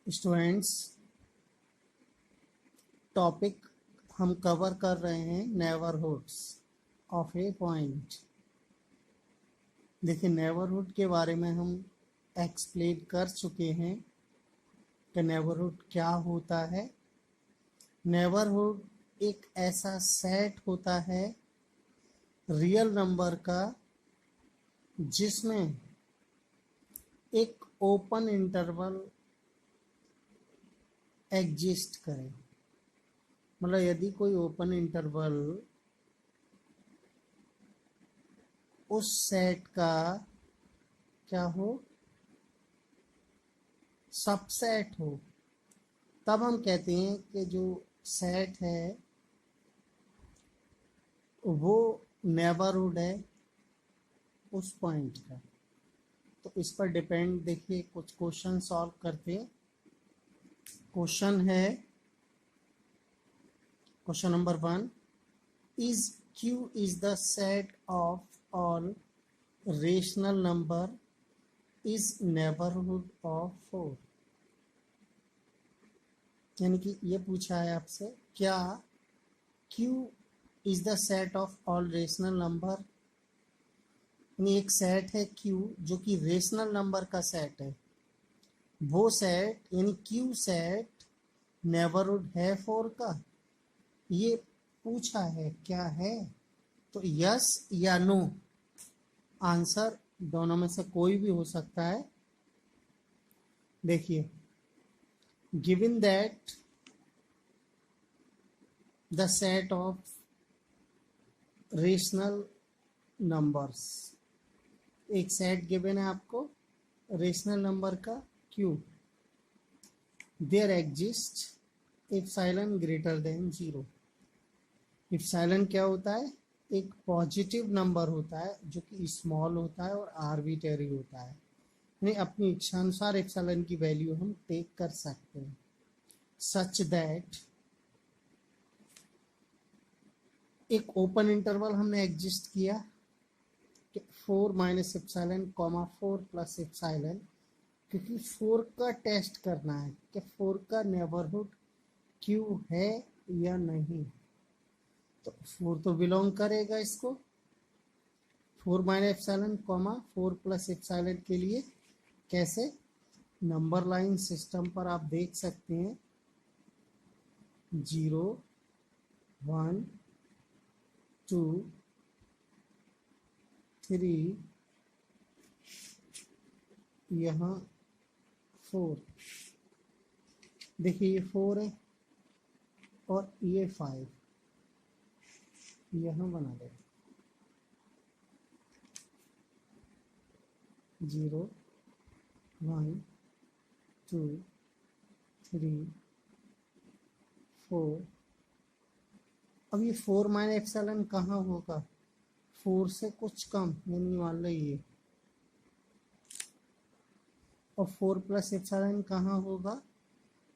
Students, topic हम cover कर रहे हैं नेबरहुड्स ऑफ ए पॉइंट। देखिए, नेबरहुड के बारे में हम एक्सप्लेन कर चुके हैं कि नेबरहुड क्या होता है। नेबरहुड एक ऐसा सेट होता है रियल नंबर का जिसमें एक ओपन इंटरवल एग्जिस्ट करे। मतलब यदि कोई ओपन इंटरवल उस सेट का क्या हो, सबसेट हो, तब हम कहते हैं कि जो सेट है वो नेबरहुड है उस पॉइंट का। तो इस पर डिपेंड देखिए कुछ क्वेश्चन सॉल्व करते हैं। क्वेश्चन है question number 1, is Q is the set of all rational number is neighborhood of 4। यानी कि ये पूछा है आपसे, क्या Q is the set of all rational number, यानी एक सेट है Q जो कि रेशनल नंबर का सेट है, वो सेट यानी Q सेट नेबरहुड है 4 का, ये पूछा है। क्या है? तो यस या नो, आंसर दोनों में से कोई भी हो सकता है। देखिए, given that the set of rational numbers, एक सेट गिवन है आपको रेशनल नंबर का Q, there exist epsilon greater than 0। Epsilon क्या होता है? एक पॉजिटिव नंबर होता है जो कि स्मॉल होता है और आर्बिट्रेरी होता है, यानी अपनी इच्छानुसार एप्सिलॉन की वैल्यू हम टेक कर सकते हैं। सच दैट एक ओपन इंटरवल हमने एग्जिस्ट किया कि 4 minus epsilon comma 4 plus epsilon, क्योंकि 4 का टेस्ट करना है कि 4 का नेबरहुड Q है या नहीं। तो 4 तो बिलोंग करेगा इसको। 4 minus epsilon comma 4 plus epsilon के लिए कैसे? नंबर लाइन सिस्टम पर आप देख सकते हैं 0 1 2 3, यहाँ 4। देखिए ये 4 है और ये 5 यहाँ बना दे। 0 1 2 3 4। अब ये 4 माइनस एप्सिलॉन कहाँ होगा? 4 से कुछ कम, यानी मान लो ये। और 4 प्लस एप्सिलॉन कहाँ होगा?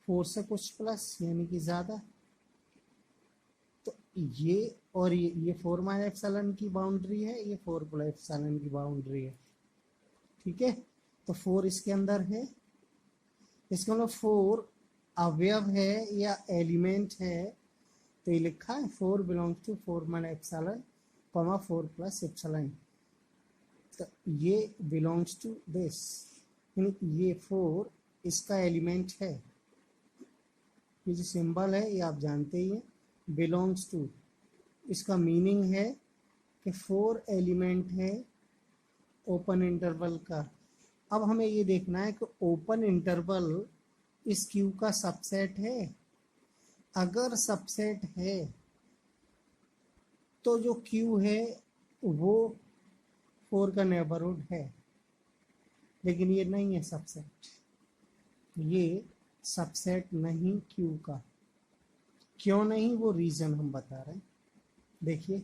4 से कुछ प्लस, यानी कि ज़्यादा। तो ये और ये 4 माइनस एप्सिलॉन की बाउंड्री है, ये 4 प्लस एप्सिलॉन की बाउंड्री है। ठीक है, तो 4 इसके अंदर है। इसका मतलब 4 अवयव है या एलिमेंट है। तो ये लिखा है 4 belongs to 4 minus epsilon comma 4 plus epsilon. तो ये बिलोंग्स टू दिस, यानी ये 4 इसका एलिमेंट है। ये जो सिंबल है ये आप जानते ही हैं, बिलोंग्स टू। इसका मीनिंग है कि 4 एलिमेंट है ओपन इंटरवल का। अब हमें ये देखना है कि ओपन इंटरवल इस Q का सबसेट है। अगर सबसेट है तो जो Q है वो 4 का नेबरहुड है, लेकिन ये नहीं है सबसेट, ये सबसेट नहीं Q का। क्यों नहीं, वो रीजन हम बता रहे हैं। देखिए,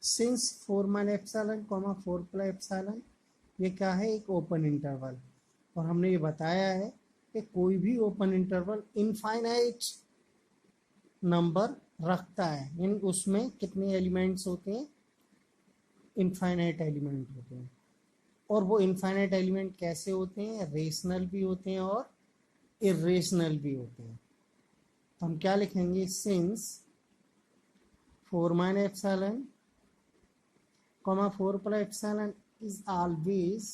since 4 minus epsilon comma 4 plus epsilon, ये क्या है? एक ओपन इंटरवल। और हमने ये बताया है कि कोई भी ओपन इंटरवल इनफाइनाइट नंबर रखता है, यानी उसमें कितने एलिमेंट्स होते हैं? इनफाइनाइट एलिमेंट होते हैं। और वो इनफाइनाइट एलिमेंट कैसे होते हैं? रेशनल भी होते हैं और इरेशनल भी होते हैं। तो हम क्या लिखेंगे, since 4 minus epsilon comma 4 plus epsilon is always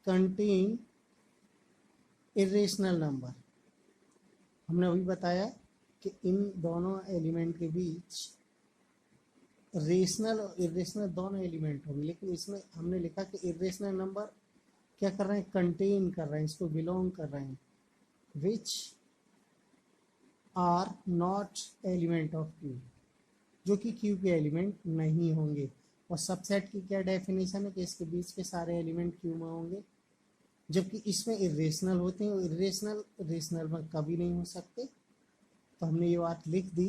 contain irrational number. हमने अभी बताया कि इन दोनों एलिमेंट के बीच रेशनल और इरेशनल दोनों एलिमेंट होंगे, लेकिन इसमें हमने लिखा कि इरेशनल नंबर क्या कर रहे हैं, कंटेन कर रहे हैं, इसको बिलोंग कर रहे हैं, which are not element of Q, जो कि क्यू के एलिमेंट नहीं होंगे। और सबसेट की क्या डेफिनेशन है कि इसके बीच के सारे एलिमेंट क्यू में होंगे, जबकि इसमें इरेशनल होते हैं, इरेशनल रेशनल में कभी नहीं हो सकते। तो हमने ये बात लिख दी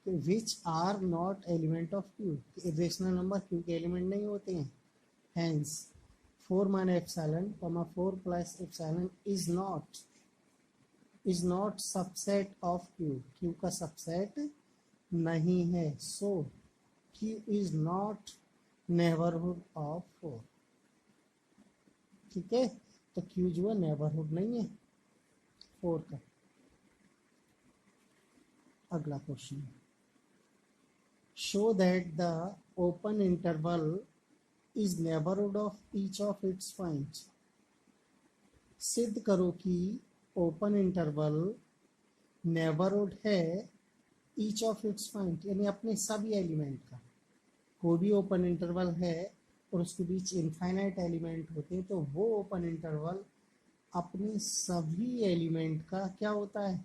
कि which are not element of Q, irrational number Q के एलिमेंट नहीं होते हैं। Hence 4 minus epsilon comma 4 plus epsilon is not subset of Q, Q का सबसेट नहीं है। So Q is not neighbourhood of 4। ठीक है, तो क्यू जो है नेबरहुड नहीं है 4 का। अगला question, show that the open interval is neighbourhood of each of its point. सिद्ध करो कि ओपन इंटरवल नेबरहुड है ईच ऑफ इट्स पॉइंट, यानी अपने सभी एलिमेंट का। कोई भी ओपन इंटरवल है और उसके बीच इनफाइनाइट एलिमेंट होते हैं, तो वो ओपन इंटरवल अपने सभी एलिमेंट का क्या होता है,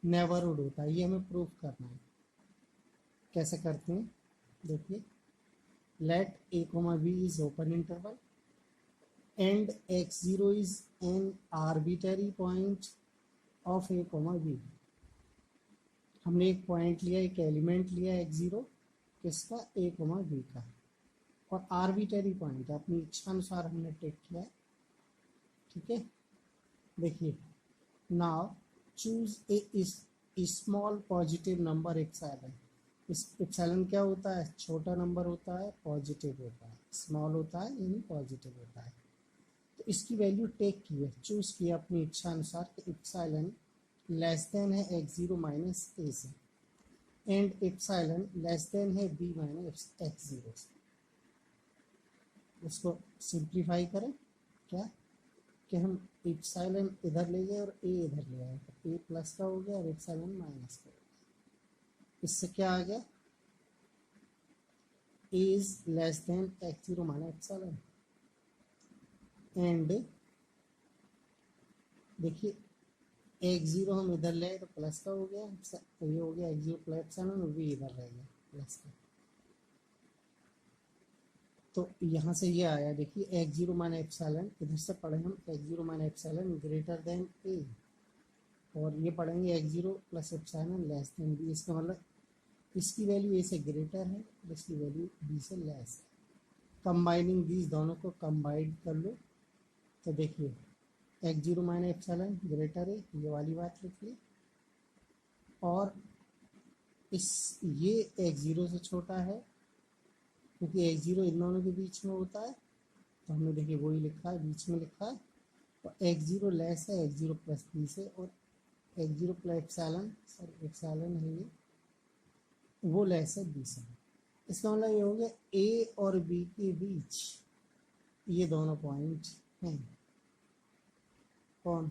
नेबरहुड होता है। ये हमें प्रूफ करना है। कैसे करते हैं, देखिए, let a, b is open interval and x0 is an arbitrary point of a, b। हमने एक पॉइंट लिया, एक एलिमेंट लिया x0 किसका, a, b का, और आर्बिटरी पॉइंट अपनी इच्छा अनुसार हमने टेक किया है। ठीक है, देखिए, now choose a small positive number epsilon. इस एप्सिलॉन क्या होता है, छोटा नंबर होता है, पॉजिटिव होता है, स्मॉल होता है यानी पॉजिटिव होता है। तो इसकी वैल्यू टेक की है, चूज किया अपनी इच्छा अनुसार कि एप्सिलॉन लेस देन है x0 माइनस ए से, एंड एप्सिलॉन लेस देन है b माइनस x0 से। उसको सिंप्लीफाई करें, क्या कि हम एप्सिलॉन इधर ले गए और a इधर ले आए, तो a प्लस का हो गया और एप्सिलॉन माइनस का हो गया। इससे क्या आ गया, a is less than x0 minus epsilon, and देखिए x0 हम इधर ले आए तो प्लस का हो गया, तो ये हो गया x0 प्लस एप्सिलॉन, और b इधर रह गया प्लस का। तो यहाँ से ये आया, देखिए x0 माइनस एप्सिलॉन, इधर से पढ़े हम x0 minus epsilon greater then a, और ये पढ़ेंगे x0 plus epsilon less than b। इसका मतलब इसकी वैल्यू a से ग्रेटर है, इसकी वैल्यू b से लेस है। कंबाइनिंग दीज, दोनों को कंबाइन कर लो, तो देखिए x0 माइनस एप्सिलॉन ग्रेटर है, ये वाली बात लिख ली, और इस ये x0 से छोटा है, क्योंकि x0 इन दोनों के बीच में होता है, तो हमने देखिए वही लिखा है, बीच में लिखा है। और x0 लेस है x0 प्लस b से, और x0 plus epsilon, sorry epsilon है ये, वो लेस है b से। इसका मतलब ये हो गया a और b के बीच ये दोनों पॉइंट हैं, कौन,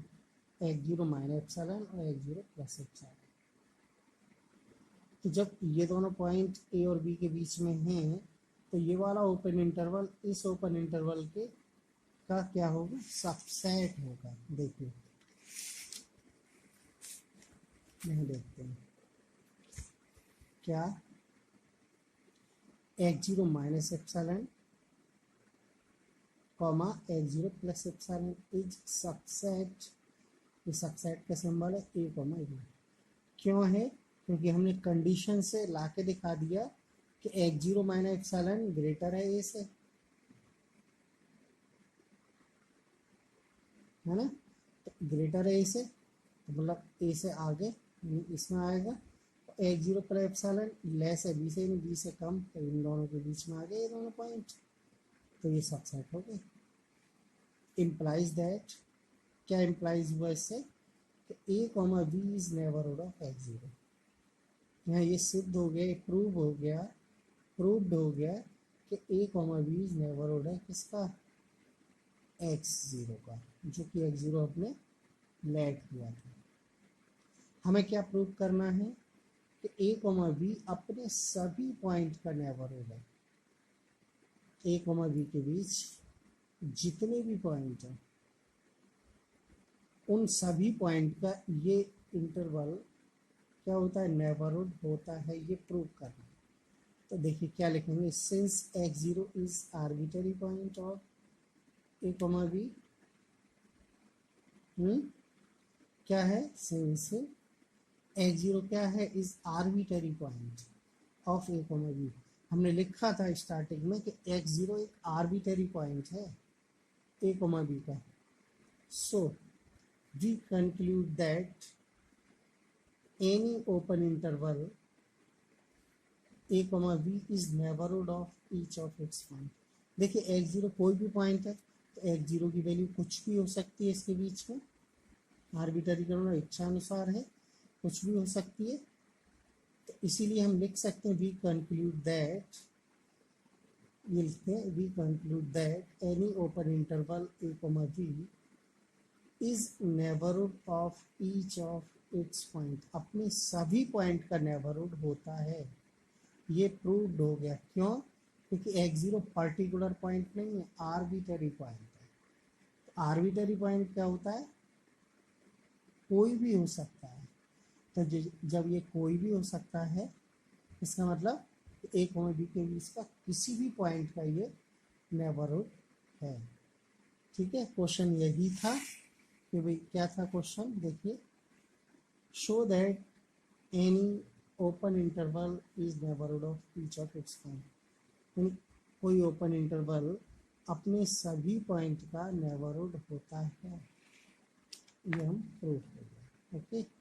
x0 माइनस एप्सिलॉन और x0 प्लस एप्सिलॉन। तो जब ये दोनों पॉइंट a और b के बीच में हैं, तो ये वाला ओपन इंटरवल इस ओपन इंटरवल के का क्या होगा, सबसेट होगा। देखिए नहीं, देखते हैं क्या, x0 minus epsilon comma x0 plus epsilon is subset. ये सबसेट का सिंबल है a, a। क्यों है, क्योंकि हमने कंडीशन से लाके दिखा दिया कि x0 माइनस एप्सिलॉन ग्रेटर है a से, है ना। तो ग्रेटर है a से, तो मतलब a से आगे इसमें आएगा, x0 प्लस एप्सिलॉन लेस है b से, b से कम, तो इन दोनों के बीच में आ गए ये दोनों पॉइंट, तो ये सबसेट हो गए। इम्प्लाइज दैट, क्या इम्प्लाइज हुआ इससे कि A comma B is neighbourhood of X zero. यहाँ ये सिद्ध हो गया, प्रूव हो गया, प्रूव्ड हो गया कि A comma B is neighbourhood है किसका, एक्स जीरो का, जो कि एक्स जीरो अपने लेट हुआ था। हमें क्या प्रूव करना है कि ए कॉमा बी अपने सभी पॉइंट का नेबरहुड है। ए कॉमा बी के बीच जितने भी पॉइंट हैं उन सभी पॉइंट का ये इंटरवल क्या होता है, नेबरहुड होता है, ये प्रूव करना है। तो देखिए क्या लिखेंगे, since x zero is arbitrary point of a comma b, क्या है, सिंस एक्स जीरो क्या है, is arbitrary point of a comma b. हमने लिखा था स्टार्टिंग में कि एक्स जीरो एक आर्बिटरी पॉइंट है ए कॉमा बी का। So we conclude that any open interval a comma B is neighbourhood of each of its point. देखिए x zero कोई भी पॉइंट है तो एक्स जीरो की वैल्यू कुछ भी हो सकती है इसके बीच में, आर्बिटरी करना इच्छा अनुसार है, कुछ भी हो सकती है। तो इसीलिए हम लिख सकते हैं वी कंक्लूड दैट, ये लिखते हैं we conclude that any open interval a comma B is neighbourhood of each of its point, अपने सभी पॉइंट का नेबरहुड होता है। ये प्रूव्ड हो गया, क्यों, क्योंकि एक्स जीरो पर्टिकुलर पॉइंट नहीं है, आर्बिटरी पॉइंट है। आर्बिटरी पॉइंट क्या होता है, कोई भी हो सकता है। तो जब ये कोई भी हो सकता है, इसका मतलब ए कॉमा बी के बीच का किसी भी पॉइंट का ये नेबरहुड है। ठीक है, क्वेश्चन यही था कि भाई क्या था क्वेश्चन, देखिए show that any open interval is neighbourhood of each of its point, कोई ओपन इंटरवल अपने सभी पॉइंट का नेबरहुड होता है, ये हम प्रूफ करेंगे। ओके।